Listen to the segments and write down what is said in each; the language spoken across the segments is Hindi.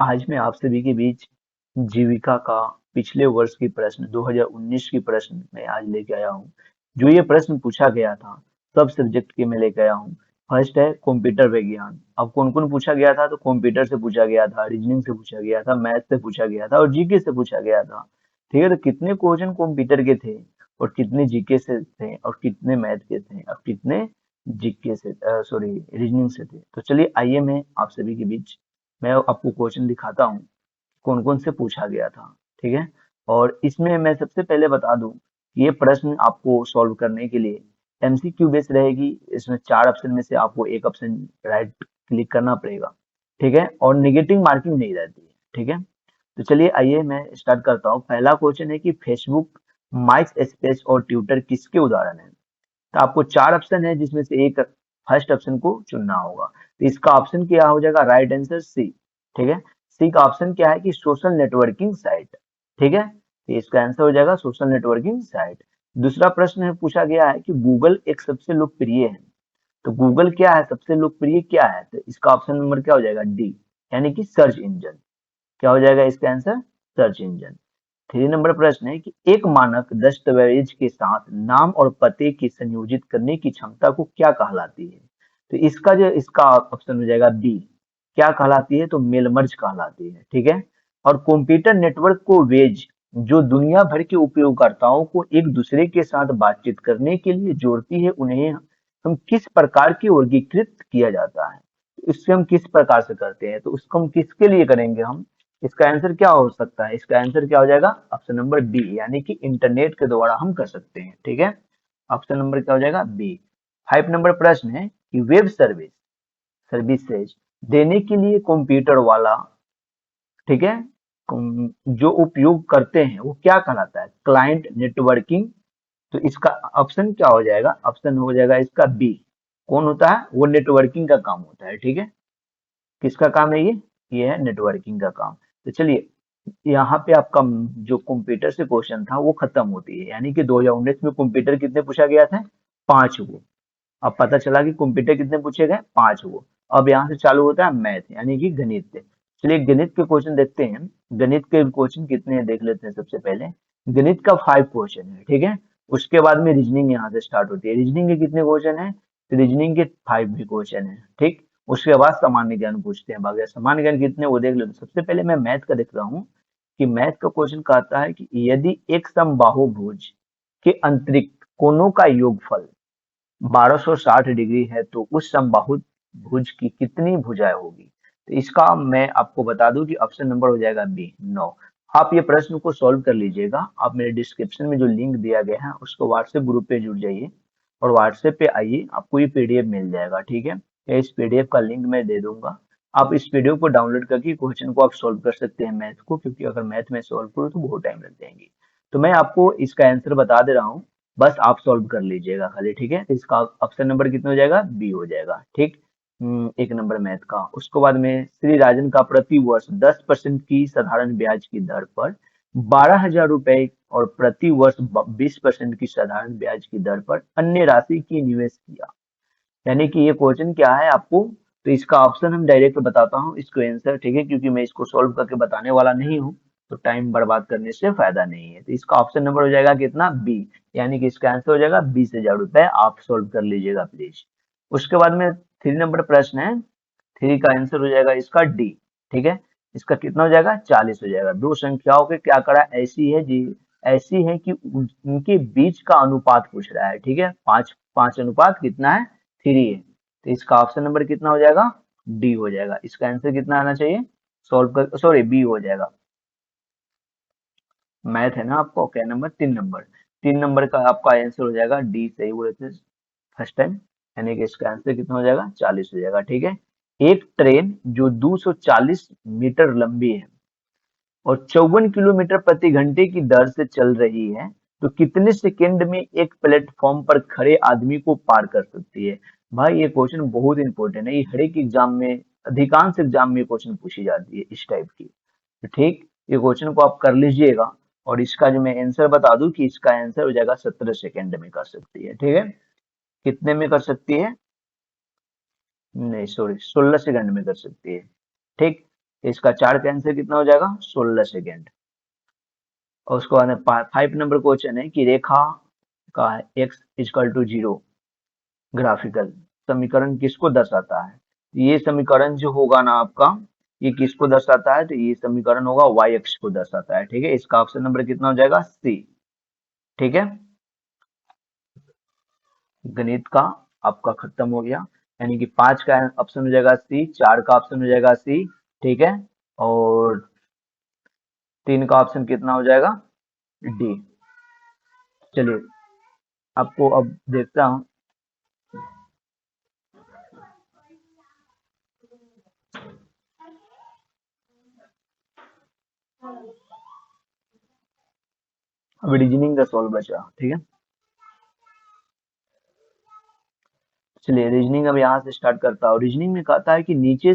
आज मैं आप सभी के बीच जीविका का पिछले वर्ष की प्रश्न 2019 की प्रश्न मैं आज लेके आया हूँ। जो ये प्रश्न पूछा गया था सब सब्जेक्ट के मैं लेके आया हूँ। फर्स्ट है कंप्यूटर विज्ञान। अब कौन कौन पूछा गया था, तो कंप्यूटर से पूछा गया था, रीजनिंग से पूछा गया था, मैथ से पूछा गया था और जीके से पूछा गया था। ठीक है, तो कितने क्वेश्चन कंप्यूटर के थे और कितने जीके से थे और कितने मैथ के थे और कितने जीके से सॉरी रीजनिंग से थे। तो चलिए आइए मैं आप सभी के बीच मैं आपको क्वेश्चन दिखाता हूँ कौन कौन से पूछा गया था। ठीक है, और इसमें मैं सबसे पहले बता दूं कि ये प्रश्न आपको सॉल्व करने के लिए एमसीक्यू बेस रहेगी। इसमें 4 ऑप्शन में से आपको एक ऑप्शन राइट क्लिक करना पड़ेगा। ठीक है, और निगेटिव मार्किंग नहीं रहती है। ठीक है, तो चलिए आइए मैं स्टार्ट करता हूँ। पहला क्वेश्चन है कि फेसबुक, माइस स्पेस और ट्विटर किसके उदाहरण है। तो आपको 4 ऑप्शन है जिसमें से एक फर्स्ट ऑप्शन को चुनना होगा। तो इसका ऑप्शन क्या हो जाएगा, राइट आंसर सी। ठीक है, सी का ऑप्शन क्या है कि सोशल नेटवर्किंग साइट। ठीक है, तो इसका आंसर हो जाएगा सोशल नेटवर्किंग साइट। दूसरा प्रश्न है, पूछा गया है कि गूगल एक सबसे लोकप्रिय है। तो गूगल क्या है, सबसे लोकप्रिय क्या है, तो इसका ऑप्शन नंबर क्या हो जाएगा, डी, यानी कि सर्च इंजन। क्या हो जाएगा इसका आंसर, सर्च इंजन। 3 नंबर प्रश्न है कि एक मानक दस्तावेज के साथ नाम और पते की संयोजित करने की क्षमता को क्या कहलाती है। तो इसका ऑप्शन हो जाएगा बी, क्या कहलाती है, तो मेल मर्ज कहलाती है। ठीक है, और कंप्यूटर नेटवर्क को वेज जो दुनिया भर के उपयोगकर्ताओं को एक दूसरे के साथ बातचीत करने के लिए जोड़ती है, उन्हें हम किस प्रकार की वर्गीकृत किया जाता है। इससे हम किस प्रकार से करते हैं, तो उसको हम किसके लिए करेंगे हम। इसका आंसर क्या हो सकता है, इसका आंसर क्या हो जाएगा, ऑप्शन नंबर बी, यानी कि इंटरनेट के द्वारा हम कर सकते हैं। ठीक है, ऑप्शन नंबर क्या हो जाएगा, बी। 5 नंबर प्रश्न है कि वेब सर्विसेज देने के लिए कंप्यूटर वाला, ठीक है, जो उपयोग करते हैं वो क्या कहलाता है, क्लाइंट नेटवर्किंग। तो इसका ऑप्शन क्या हो जाएगा, ऑप्शन हो जाएगा इसका बी। कौन होता है, वो नेटवर्किंग का काम होता है। ठीक है, किसका काम है ये है नेटवर्किंग का काम। तो चलिए यहाँ पे आपका जो कंप्यूटर से क्वेश्चन था वो खत्म होती है, यानी कि 2019 में कंप्यूटर कितने पूछा गया था, 5 गो। अब पता चला कि कंप्यूटर कितने पूछे गए, 5 गो। अब यहाँ से चालू होता है मैथ, यानी कि गणित। चलिए गणित के क्वेश्चन देखते हैं। गणित के क्वेश्चन कितने हैं देख लेते हैं। सबसे पहले गणित का 5 क्वेश्चन है। ठीक है, उसके बाद में रीजनिंग यहाँ से स्टार्ट होती है। रीजनिंग के कितने क्वेश्चन है, तो रीजनिंग के 5 भी क्वेश्चन है। ठीक, उसके बाद सामान्य ज्ञान पूछते हैं। बाकी सामान्य ज्ञान कितने वो देख लेते हैं। सबसे पहले मैं मैथ का देख रहा हूँ कि मैथ का क्वेश्चन कहता है कि यदि एक समबाहुभुज के अंतरिक्ष कोणों का योगफल 1260 डिग्री है तो उस समबाहु भुज की कितनी भुजाएं होगी। तो इसका मैं आपको बता दूं कि ऑप्शन नंबर हो जाएगा बी, 9। आप ये प्रश्न को सॉल्व कर लीजिएगा। आप मेरे डिस्क्रिप्शन में जो लिंक दिया गया है उसको व्हाट्सएप ग्रुप पे जुड़ जाइए और व्हाट्सएप पे आइए, आपको ये पीडीएफ मिल जाएगा। ठीक है, या इस पीडीएफ का लिंक मैं दे दूंगा। आप इस पीडीएफ को डाउनलोड करके क्वेश्चन को आप सॉल्व कर सकते हैं मैथ को, क्योंकि अगर मैथ में सॉल्व करो तो बहुत टाइम लग जाएंगे। तो मैं आपको इसका आंसर बता दे रहा हूँ, बस आप सॉल्व कर लीजिएगा खाली। ठीक है, तो इसका ऑप्शन नंबर कितना हो जाएगा, बी हो जाएगा। ठीक, 1 नंबर मैथ का। उसके बाद में श्री राजन का प्रति वर्ष 10% की साधारण ब्याज की दर पर 12,000 रुपए और प्रति वर्ष 20% की साधारण ब्याज की दर पर अन्य राशि की निवेश किया। यानी कि ये क्वेश्चन क्या है आपको, तो इसका ऑप्शन हम डायरेक्ट बताता हूँ इसको आंसर। ठीक है, क्योंकि मैं इसको सॉल्व करके बताने वाला नहीं हूँ, तो टाइम बर्बाद करने से फायदा नहीं है। तो इसका ऑप्शन नंबर हो जाएगा कितना, बी, यानी कि इसका आंसर हो जाएगा 20,000 रुपए। आप सॉल्व कर लीजिएगा प्लीज। उसके बाद में 3 नंबर प्रश्न है। 3 का आंसर हो जाएगा इसका डी। ठीक है, इसका कितना हो जाएगा, 40 हो जाएगा। दो संख्याओं के क्या करा, ऐसी है जी, ऐसी है कि उनके बीच का अनुपात पूछ रहा है। ठीक है, 5 5 अनुपात कितना है, 3 है। तो इसका ऑप्शन नंबर कितना हो जाएगा, डी हो जाएगा। इसका आंसर कितना आना चाहिए, सॉल्व कर, सॉरी बी हो जाएगा। मैथ है ना आपको, क्या नंबर, 3 नंबर। 3 नंबर का आपका आंसर हो जाएगा डी, सही बोले थे फर्स्ट टाइम। यानी कि इसका आंसर कितना हो जाएगा, 40 हो जाएगा। ठीक है, एक ट्रेन जो 240 मीटर लंबी है और 54 किलोमीटर प्रति घंटे की दर से चल रही है, तो कितने सेकंड में एक प्लेटफॉर्म पर खड़े आदमी को पार कर सकती है। भाई ये क्वेश्चन बहुत इंपॉर्टेंट है, ये हर एक एग्जाम में, अधिकांश एग्जाम में क्वेश्चन पूछी जाती है इस टाइप की। तो ठीक, ये क्वेश्चन को आप कर लीजिएगा। और इसका जो मैं आंसर बता दूं कि इसका आंसर हो जाएगा 17 सेकंड में कर सकती है। ठीक है, कितने में कर सकती है, नहीं सॉरी 16 सेकंड में कर सकती है। ठीक, इसका 4 का आंसर कितना हो जाएगा? 16 सेकेंड। और उसके बाद में 5 नंबर क्वेश्चन है कि रेखा का x इक्वल टू 0 ग्राफिकल समीकरण किसको दर्शाता है? ये समीकरण जो होगा ना आपका, ये किसको दर्शाता है? तो ये समीकरण होगा y अक्ष को दर्शाता है। ठीक है, इसका ऑप्शन नंबर कितना हो जाएगा? सी। ठीक है, गणित का आपका खत्म हो गया, यानी कि 5 का ऑप्शन हो जाएगा सी, 4 का ऑप्शन हो जाएगा सी। ठीक है, और 3 का ऑप्शन कितना हो जाएगा? डी। चलिए आपको अब देखता हूँ। अब रीजनिंग का सॉल्व बचा। ठीक है, चलिए रीजनिंग अब यहाँ से स्टार्ट करता हूँ। रीजनिंग में कहता है कि नीचे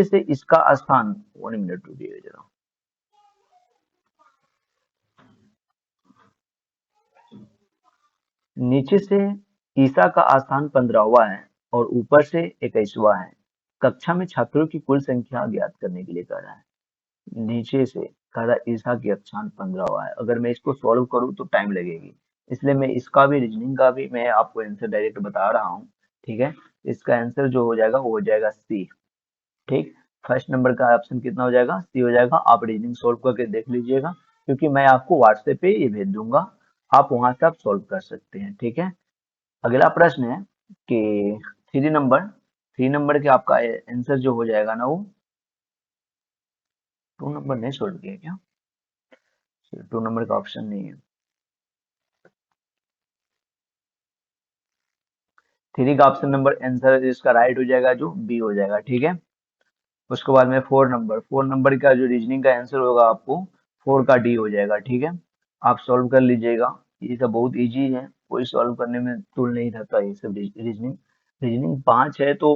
से इसका स्थान, 1 मिनट रुकिए जरा। नीचे से ईसा का स्थान 15वां है और ऊपर से 21वां है। कक्षा में छात्रों की कुल संख्या ज्ञात करने के लिए कह रहा है। नीचे से कह रहा है ईसा की अक्षांश 15वां है। अगर मैं इसको सॉल्व करूँ तो टाइम लगेगी, इसलिए मैं इसका भी रीजनिंग का भी मैं आपको आंसर डायरेक्ट बता रहा हूँ। ठीक है, इसका आंसर जो हो जाएगा वो हो जाएगा सी। ठीक, फर्स्ट नंबर का ऑप्शन कितना हो जाएगा? सी हो जाएगा। आप रीजनिंग सॉल्व करके देख लीजिएगा, क्योंकि मैं आपको व्हाट्सएप पे ये भेज दूंगा, आप वहां से आप सॉल्व कर सकते हैं। ठीक है, अगला प्रश्न है कि 3 नंबर के आपका आंसर जो हो जाएगा ना, वो 2 नंबर नहीं सॉल्व किया क्या? 2 नंबर का ऑप्शन नहीं है। 3 का ऑप्शन नंबर आंसर इसका राइट हो जाएगा, जो बी हो जाएगा। ठीक है, उसके बाद में 4 नंबर का जो रीजनिंग का आंसर होगा आपको 4 का डी हो जाएगा। ठीक है, आप सॉल्व कर लीजिएगा, ये सब बहुत इजी है, कोई सॉल्व करने में टूल नहीं रहता ये सब। रीजनिंग रीजनिंग 5 है तो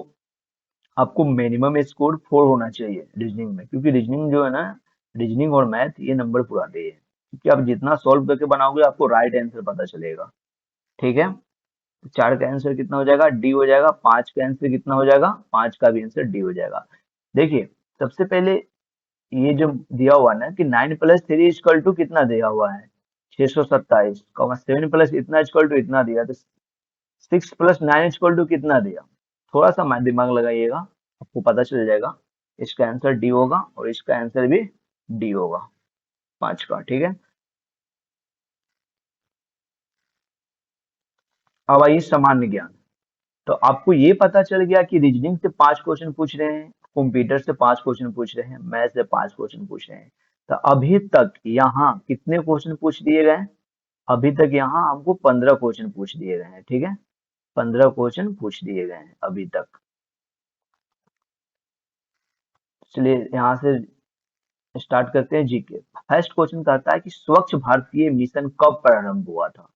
आपको मिनिमम स्कोर 4 होना चाहिए रीजनिंग में, क्योंकि रीजनिंग जो है ना, रीजनिंग और मैथ ये नंबर पुराते हैं, क्योंकि आप जितना सॉल्व करके बनाओगे आपको राइट आंसर पता चलेगा। ठीक है, 4 का आंसर कितना हो जाएगा? डी हो जाएगा। 5 का आंसर कितना हो जाएगा? 5 का भी आंसर डी हो जाएगा। देखिए, सबसे पहले ये जो दिया हुआ है ना कि 9+3 इक्वल टू कितना दिया हुआ है? 627, 7 प्लस इतना इक्वल टू इतना दिया, तो 6+9 इक्वल टू कितना दिया? थोड़ा सा दिमाग लगाइएगा, आपको पता चल जाएगा। इसका आंसर डी होगा और इसका आंसर भी डी होगा, 5 का। ठीक है, अब आइए सामान्य ज्ञान। तो आपको ये पता चल गया कि रीजनिंग से 5 क्वेश्चन पूछ रहे हैं, कंप्यूटर से 5 क्वेश्चन पूछ रहे हैं, मैथ से 5 क्वेश्चन पूछ रहे हैं। तो अभी तक यहाँ कितने क्वेश्चन पूछ दिए गए? अभी तक यहाँ हमको 15 क्वेश्चन पूछ दिए गए हैं। ठीक है, 15 क्वेश्चन पूछ दिए गए हैं अभी तक। चलिए यहाँ से स्टार्ट करते हैं जीके। फर्स्ट क्वेश्चन कहता है कि स्वच्छ भारतीय मिशन कब प्रारंभ हुआ था?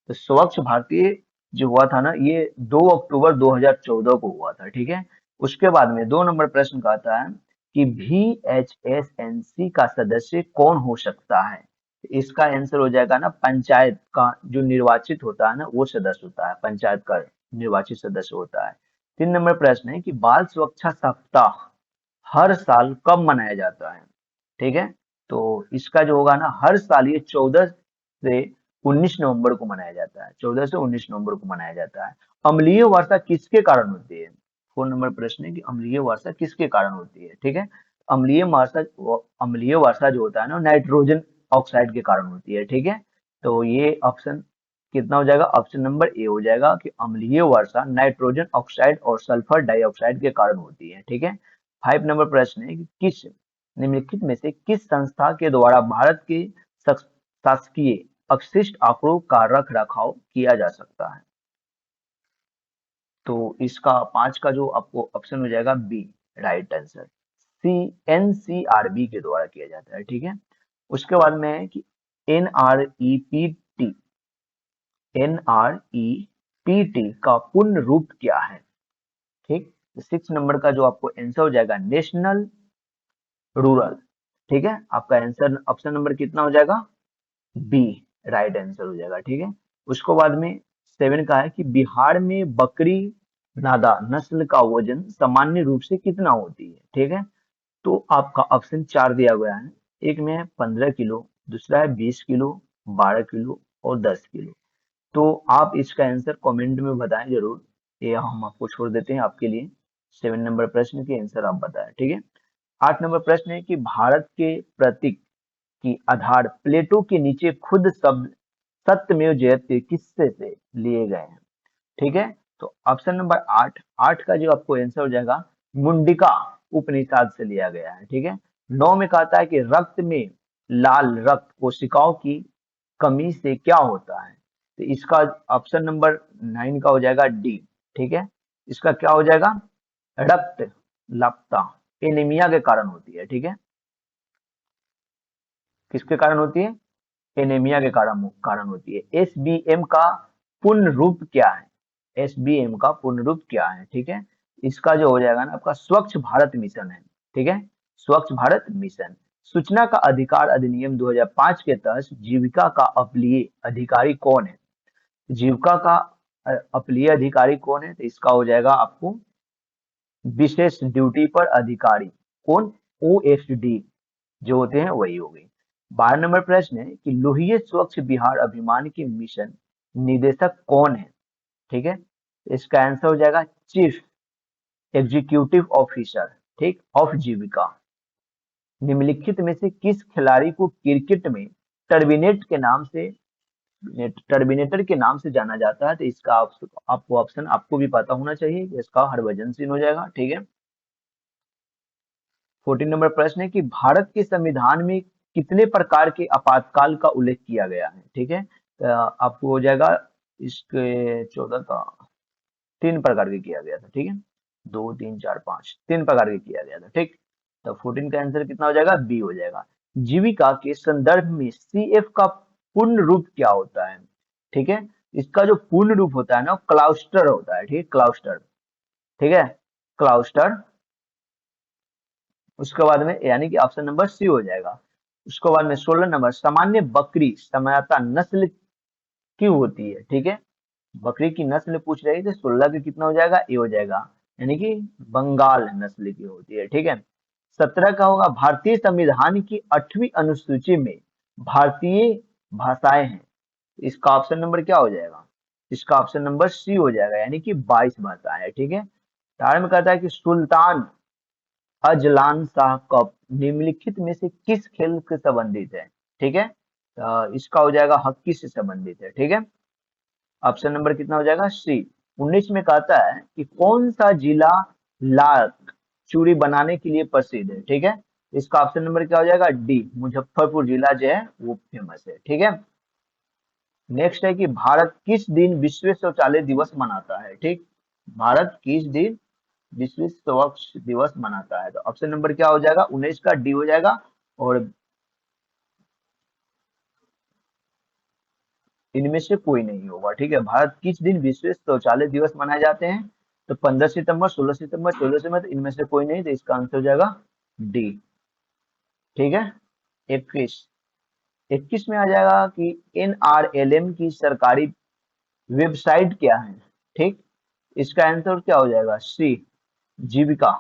तो स्वच्छ भारतीय जो हुआ था ना, ये 2 अक्टूबर 2014 को हुआ था। ठीक है, उसके बाद में 2 नंबर प्रश्न कहता है कि VHSNC का सदस्य कौन हो सकता है? इसका आंसर हो जाएगा ना, पंचायत का जो निर्वाचित होता है ना, वो सदस्य होता है, पंचायत का निर्वाचित सदस्य होता है। 3 नंबर प्रश्न है कि बाल सुरक्षा सप्ताह हर साल कब मनाया जाता है? ठीक है, तो इसका जो होगा ना, हर साल ये 14 से 19 नवंबर को मनाया जाता है। 14 से 19 नवंबर को मनाया जाता है। अम्लीय वर्षा किसके कारण होती है? 4 नंबर प्रश्न है कि अम्लीय वर्षा किसके कारण होती है? ठीक है, अम्लीय वर्षा जो होता है ना, नाइट्रोजन ऑक्साइड के कारण होती है। ठीक है, तो ये ऑप्शन कितना हो जाएगा? ऑप्शन नंबर ए हो जाएगा कि अम्लीय वर्षा नाइट्रोजन ऑक्साइड और सल्फर डाइऑक्साइड के कारण होती है। ठीक है, 5 नंबर प्रश्न है कि किस निम्नलिखित में से किस संस्था के द्वारा भारत के शासकीय अपशिष्ट आंकड़ों का रख रखाव किया जा सकता है? तो इसका 5 का जो आपको ऑप्शन हो जाएगा बी, राइट आंसर। NCRB के द्वारा किया जाता है। ठीक है, उसके बाद में है कि NREPT NREPT का पूर्ण रूप क्या है? ठीक, 6 नंबर का जो आपको आंसर हो जाएगा नेशनल रूरल। ठीक है, आपका आंसर ऑप्शन नंबर कितना हो जाएगा? बी, राइट आंसर हो जाएगा। ठीक है, उसको बाद में 7 का है कि बिहार में बकरी नादा नस्ल का वजन सामान्य रूप से कितना होती है? ठीक है, तो आपका ऑप्शन 4 दिया गया है। एक में है 15 किलो, दूसरा है 20 किलो, 12 किलो और 10 किलो। तो आप इसका आंसर कमेंट में बताएं जरूर, ये हम आपको छोड़ देते हैं आपके लिए। 7 नंबर प्रश्न के आंसर आप बताएं, ठीक है। 8 नंबर प्रश्न है कि भारत के प्रतीक की आधार प्लेटो के नीचे खुद शब्द सत्यमेव जयते किससे से लिए गए हैं, ठीक है। तो ऑप्शन नंबर 8, 8 का जो आपको आंसर हो जाएगा मुंडिका उपनिषद से लिया गया है, ठीक है। 9 में कहता है कि रक्त में लाल रक्त कोशिकाओं की कमी से क्या होता है, तो इसका ऑप्शन नंबर 9 का हो जाएगा डी, ठीक है। इसका क्या हो जाएगा, रक्त लापता, एनीमिया के कारण होती है, ठीक है। किसके कारण होती है, एनीमिया के कारण कारण होती है। एसबीएम का पूर्ण रूप क्या है, एसबीएम का पूर्ण रूप क्या है, ठीक है। इसका जो हो जाएगा ना आपका स्वच्छ भारत मिशन है, ठीक है। स्वच्छ भारत मिशन। सूचना का अधिकार अधिनियम 2005 के तहत जीविका का अपीलीय अधिकारी कौन है, जीविका का अपीलीय अधिकारी कौन है, तो इसका हो जाएगा आपको विशेष ड्यूटी पर अधिकारी, कौन, ओएसडी जो होते हैं वही हो गई। 12 नंबर प्रश्न है कि लोहिया स्वच्छ बिहार अभियान के मिशन निदेशक कौन है, ठीक है। इसका आंसर हो जाएगा चीफ एग्जीक्यूटिव ऑफिसर, ठीक, ऑफ जीविका। निम्नलिखित में से किस खिलाड़ी को क्रिकेट में टर्बिनेट के नाम से टर्मिनेटर के नाम से जाना जाता है, तो इसका आपको ऑप्शन आपको भी पता होना चाहिए कि इसका हरभजन सिंह हो जाएगा, ठीक है। 14 नंबर प्रश्न है कि भारत के संविधान में कितने प्रकार के आपातकाल का उल्लेख किया गया है, ठीक है। आपको हो जाएगा इसके 14 का 3 प्रकार के किया गया था, ठीक है। 2 3 4 5 3 प्रकार के किया गया था, ठीक। तो 14 का आंसर कितना हो जाएगा, बी हो जाएगा। जीविका के संदर्भ में सीएफ का पूर्ण रूप क्या होता है, ठीक है। इसका जो पूर्ण रूप होता है ना क्लाउस्टर होता है, ठीक है, क्लाउस्टर, ठीक है, क्लाउस्टर। उसके बाद में यानी कि ऑप्शन नंबर सी हो जाएगा। उसके बाद में 16 नंबर सामान्य बकरी सामान्यतः नस्ल की होती है, ठीक है। बकरी की नस्ल पूछ रही है तो 16 का कितना हो जाएगा, ए हो जाएगा, यानी कि बंगाल नस्ल की होती है, ठीक है। 17 का होगा भारतीय संविधान की 8वीं अनुसूची में भारतीय भाषाएं हैं, इसका ऑप्शन नंबर क्या हो जाएगा, इसका ऑप्शन नंबर सी हो जाएगा, यानी कि 22 भाषाएं है, ठीक है। 18 में कहता है कि सुल्तान अजलान शाह कप निम्नलिखित में से किस खेल से संबंधित है, ठीक है। इसका हो जाएगा हॉकी से संबंधित है, ठीक है। ऑप्शन नंबर कितना हो जाएगा, सी। 19 में कहता है कि कौन सा जिला लाख चूड़ी बनाने के लिए प्रसिद्ध है, ठीक है। इसका ऑप्शन नंबर क्या हो जाएगा, डी, मुजफ्फरपुर जिला जो है वो फेमस है, ठीक है। नेक्स्ट है कि भारत किस दिन विश्व शौचालय दिवस मनाता है, ठीक। भारत किस दिन विश्व स्वच्छ दिवस मनाता है, तो ऑप्शन नंबर क्या हो जाएगा, 19 का डी हो जाएगा। और इनमें से कोई नहीं होगा, ठीक है। भारत किस दिन विश्व शौचालय दिवस मनाए जाते हैं, तो 15 सितंबर, 16 सितंबर, 14 सितंबर, तो इनमें से कोई नहीं, तो इसका आंसर हो जाएगा डी, ठीक है। 21, 21 में आ जाएगा कि एनआरएलएम की सरकारी वेबसाइट क्या है, ठीक। इसका आंसर क्या हो जाएगा, सी, जीविका।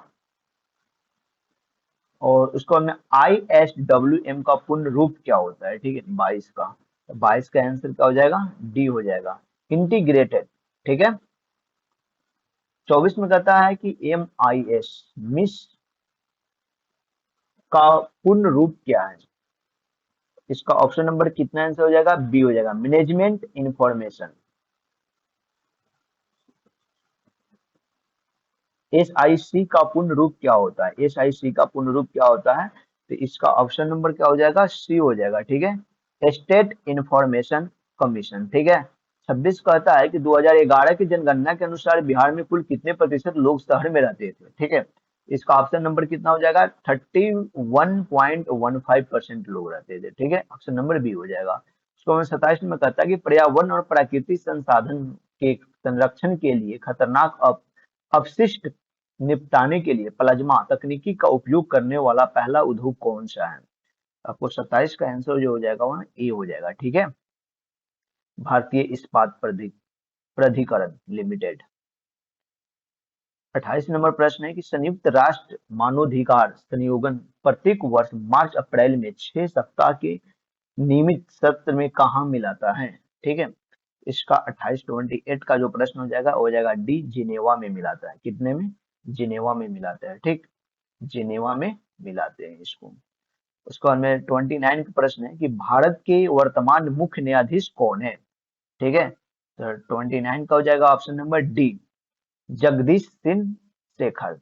और उसके बाद में ISWM का पूर्ण रूप क्या होता है, ठीक है, 22 का, तो 22 का आंसर क्या हो जाएगा, डी हो जाएगा, इंटीग्रेटेड, ठीक है। 24 में कहता है कि MIS मिस का पूर्ण रूप क्या है, इसका ऑप्शन नंबर कितना आंसर हो जाएगा, बी हो जाएगा, मैनेजमेंट इंफॉर्मेशन। SIC का पूर्ण रूप क्या होता है, SIC का पूर्ण रूप क्या होता है, तो इसका ऑप्शन नंबर क्या हो जाएगा, सी हो जाएगा, ठीक है, स्टेट इंफॉर्मेशन कमीशन, ठीक है। 26 कहता है कि 2011 की जनगणना के अनुसार बिहार में कुल कितने प्रतिशत लोग शहर में रहते थे, ठीक है। इसका ऑप्शन नंबर कितना हो जाएगा, 31.15% लोग रहते थे, ठीक है, ऑप्शन नंबर बी हो जाएगा। उसको 27 में कहता है कि पर्यावरण और प्राकृतिक संसाधन के संरक्षण के लिए खतरनाक अपशिष्ट निपटाने के लिए प्लाज्मा तकनीकी का उपयोग करने वाला पहला उद्योग कौन सा है, आपको 27 का आंसर जो हो जाएगा वो ए हो जाएगा, ठीक है, भारतीय इस्पात प्राधिकरण लिमिटेड। 28 नंबर प्रश्न है कि संयुक्त राष्ट्र मानवाधिकार संयोगन प्रत्येक वर्ष मार्च अप्रैल में 6 सप्ताह के नियमित सत्र में कहाँ मिलाता है? ठीक है, इसका 28 का जो प्रश्न हो जाएगा वो हो जाएगा डी, जिनेवा में मिलाता है। कितने में? जिनेवा में मिलाता है। ठीक, जिनेवा में मिलाते हैं इसको। उसके बाद में 29 का प्रश्न है कि भारत के वर्तमान मुख्य न्यायाधीश कौन है? ठीक है, तो 29 का हो जाएगा option number D, Jagdish Singh Shekhar.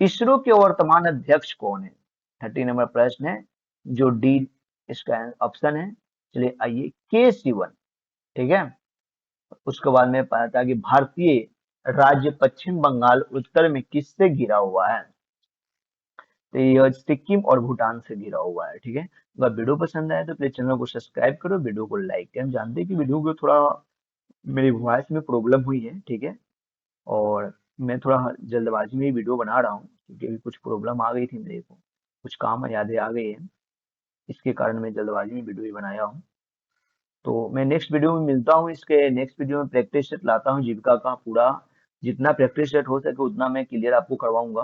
ISRO के वर्तमान अध्यक्ष कौन है? 30 नंबर प्रश्न है जो डी इसका ऑप्शन है। चलिए आइए, के सिवन। ठीक है, उसके बाद में पता था कि भारतीय राज्य पश्चिम बंगाल उत्तर में किससे घिरा हुआ है? तो ये सिक्किम और भूटान से घिरा हुआ है। ठीक है, अगर वीडियो पसंद आए तो प्लीज चैनल को सब्सक्राइब करो, वीडियो को लाइक करें। हम जानते हैं कि वीडियो को थोड़ा मेरी वॉइस में प्रॉब्लम हुई है। ठीक है, और मैं थोड़ा जल्दबाजी में ही वीडियो बना रहा हूँ क्योंकि अभी कुछ प्रॉब्लम आ गई थी मेरे को, कुछ काम यादें आ गई है, इसके कारण मैं जल्दबाजी में वीडियो ही बनाया हूँ। तो मैं नेक्स्ट वीडियो में मिलता हूँ। इसके नेक्स्ट वीडियो में प्रैक्टिस सेट लाता हूँ जीविका का पूरा, जितना प्रैक्टिस सेट हो सके उतना मैं क्लियर आपको करवाऊंगा।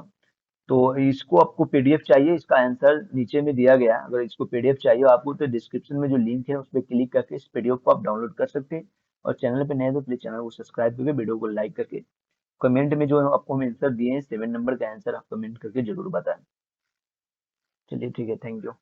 तो इसको आपको पीडीएफ चाहिए, इसका आंसर नीचे में दिया गया है। अगर इसको पीडीएफ चाहिए आपको तो डिस्क्रिप्शन में जो लिंक है उस पर क्लिक करके इस पीडीएफ को आप डाउनलोड कर सकते हैं। और चैनल पे नए हैं तो प्लीज चैनल को सब्सक्राइब करके वीडियो को लाइक करके कमेंट में जो आपको हम आंसर दिए हैं 7 नंबर का आंसर आप कमेंट करके जरूर बताएं। चलिए ठीक है, थैंक यू।